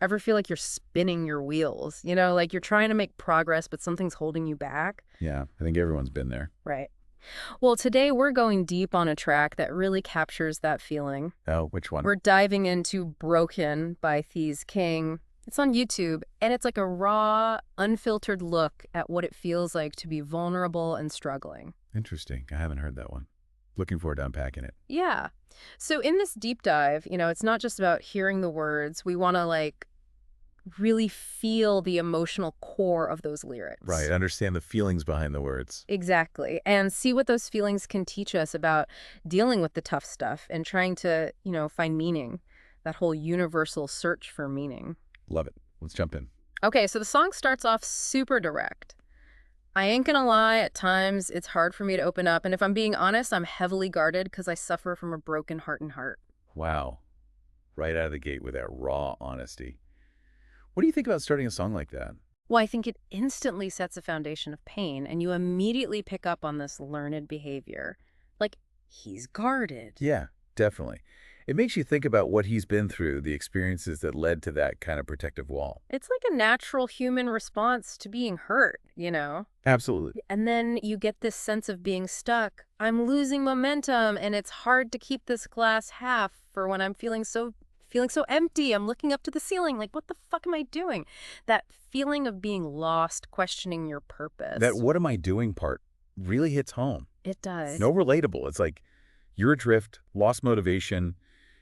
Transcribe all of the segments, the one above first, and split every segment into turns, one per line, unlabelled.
Ever feel like you're spinning your wheels? You know, like you're trying to make progress, but something's holding you back?
Yeah, I think everyone's been there.
Right. Well, today we're going deep on a track that really captures that feeling.
Oh, which one?
We're diving into Broken by Thiez King. It's on YouTube, and it's like a raw, unfiltered look at what it feels like to be vulnerable and struggling.
Interesting. I haven't heard that one. Looking forward to unpacking it.
Yeah. So in this deep dive, it's not just about hearing the words. We want to really feel the emotional core of those lyrics.
Right. Understand the feelings behind the words.
Exactly. And see what those feelings can teach us about dealing with the tough stuff and trying to, find meaning, that whole universal search for meaning.
Love it. Let's jump in.
Okay, so the song starts off super direct. I ain't gonna lie, at times it's hard for me to open up. And if I'm being honest, I'm heavily guarded because I suffer from a broken heart and heart.
Wow. Right out of the gate with that raw honesty. What do you think about starting a song like that?
Well, I think it instantly sets a foundation of pain, and you immediately pick up on this learned behavior. Like, he's guarded.
Yeah, definitely. It makes you think about what he's been through, the experiences that led to that kind of protective wall.
It's like a natural human response to being hurt.
Absolutely.
And then you get this sense of being stuck. I'm losing momentum, and it's hard to keep this glass half for when I'm feeling so empty. I'm looking up to the ceiling like, what the fuck am I doing? That feeling of being lost, questioning your purpose.
That what am I doing part really hits home.
It does.
No relatable. It's like you're adrift, lost motivation.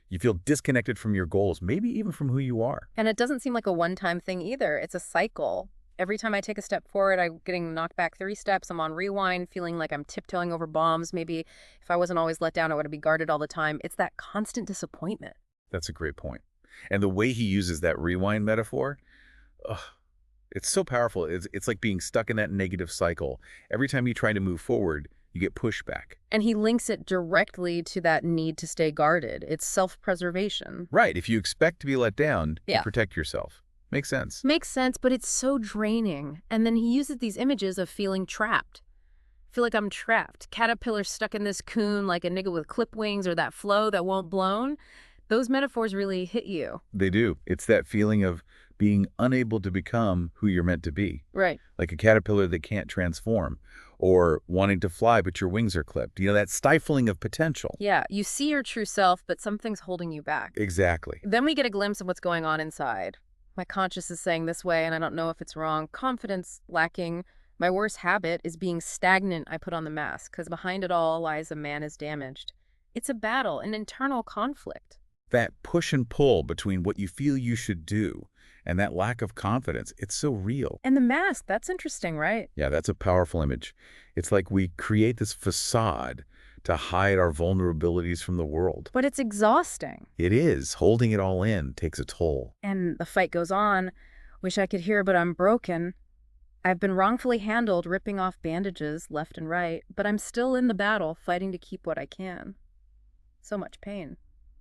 You feel disconnected from your goals, maybe even from who you are.
And it doesn't seem like a one-time thing either. It's a cycle. Every time I take a step forward, I'm getting knocked back 3 steps. I'm on rewind, feeling like I'm tiptoeing over bombs. Maybe if I wasn't always let down, I would be guarded all the time. It's that constant disappointment.
That's a great point. And the way he uses that rewind metaphor, ugh, it's so powerful. It's like being stuck in that negative cycle. Every time you try to move forward, you get pushback.
And he links it directly to that need to stay guarded. It's self-preservation.
Right. If you expect to be let down,
Yeah.
you protect yourself. Makes sense.
Makes sense, but it's so draining. And then he uses these images of feeling trapped. Feel like I'm trapped. Caterpillar stuck in this cocoon like a nigga with clip wings, or that flow that won't blown. Those metaphors really hit you.
They do. It's that feeling of being unable to become who you're meant to be.
Right.
Like a caterpillar that can't transform, or wanting to fly but your wings are clipped. That stifling of potential.
Yeah, you see your true self, but something's holding you back.
Exactly.
Then we get a glimpse of what's going on inside. My conscience is saying this way, and I don't know if it's wrong. Confidence lacking. My worst habit is being stagnant. I put on the mask, because behind it all lies a man is damaged. It's a battle, an internal conflict.
That push and pull between what you feel you should do and that lack of confidence, it's so real.
And the mask, that's interesting, right?
Yeah, that's a powerful image. It's like we create this facade to hide our vulnerabilities from the world.
But it's exhausting.
It is. Holding it all in takes a toll.
And the fight goes on. Wish I could hear, but I'm broken. I've been wrongfully handled, ripping off bandages left and right, but I'm still in the battle, fighting to keep what I can. So much pain.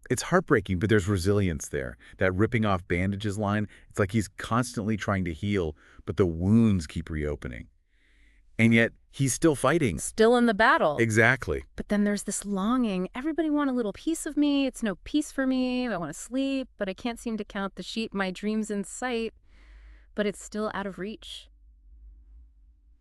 It's heartbreaking, but there's resilience there. That ripping off bandages line, it's like he's constantly trying to heal, but the wounds keep reopening. And yet, he's still fighting.
Still in the battle.
Exactly.
But then there's this longing. Everybody want a little piece of me. It's no peace for me. I want to sleep, but I can't seem to count the sheep. My dream's in sight, but it's still out of reach.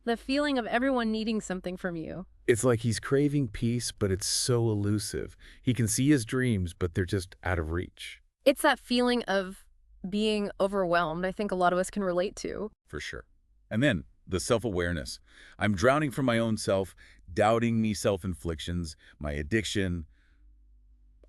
The feeling of everyone needing something from you.
It's like he's craving peace, but it's so elusive. He can see his dreams, but they're just out of reach.
It's that feeling of being overwhelmed I think a lot of us can relate to.
For sure. And then the self-awareness. I'm drowning from my own self, doubting me self-inflictions, my addiction.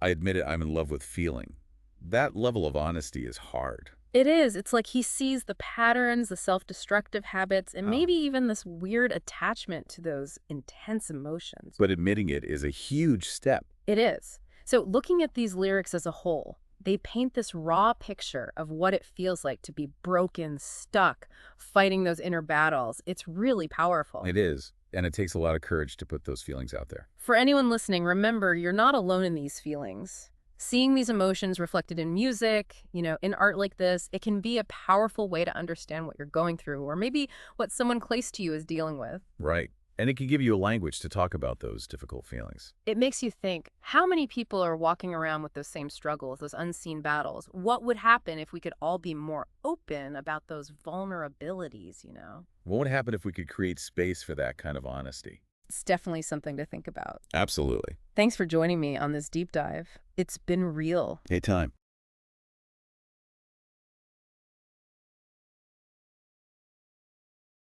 I admit it, I'm in love with feeling. That level of honesty is hard.
It is. It's like he sees the patterns, the self-destructive habits, and maybe even this weird attachment to those intense emotions.
But admitting it is a huge step.
It is. So looking at these lyrics as a whole, they paint this raw picture of what it feels like to be broken, stuck, fighting those inner battles. It's really powerful.
It is. And it takes a lot of courage to put those feelings out there.
For anyone listening, remember, you're not alone in these feelings. Seeing these emotions reflected in music, in art like this, it can be a powerful way to understand what you're going through, or maybe what someone close to you is dealing with.
Right. And it can give you a language to talk about those difficult feelings.
It makes you think, how many people are walking around with those same struggles, those unseen battles? What would happen if we could all be more open about those vulnerabilities?
What would happen if we could create space for that kind of honesty?
It's definitely something to think about.
Absolutely.
Thanks for joining me on this deep dive. It's been real.
Hey, time.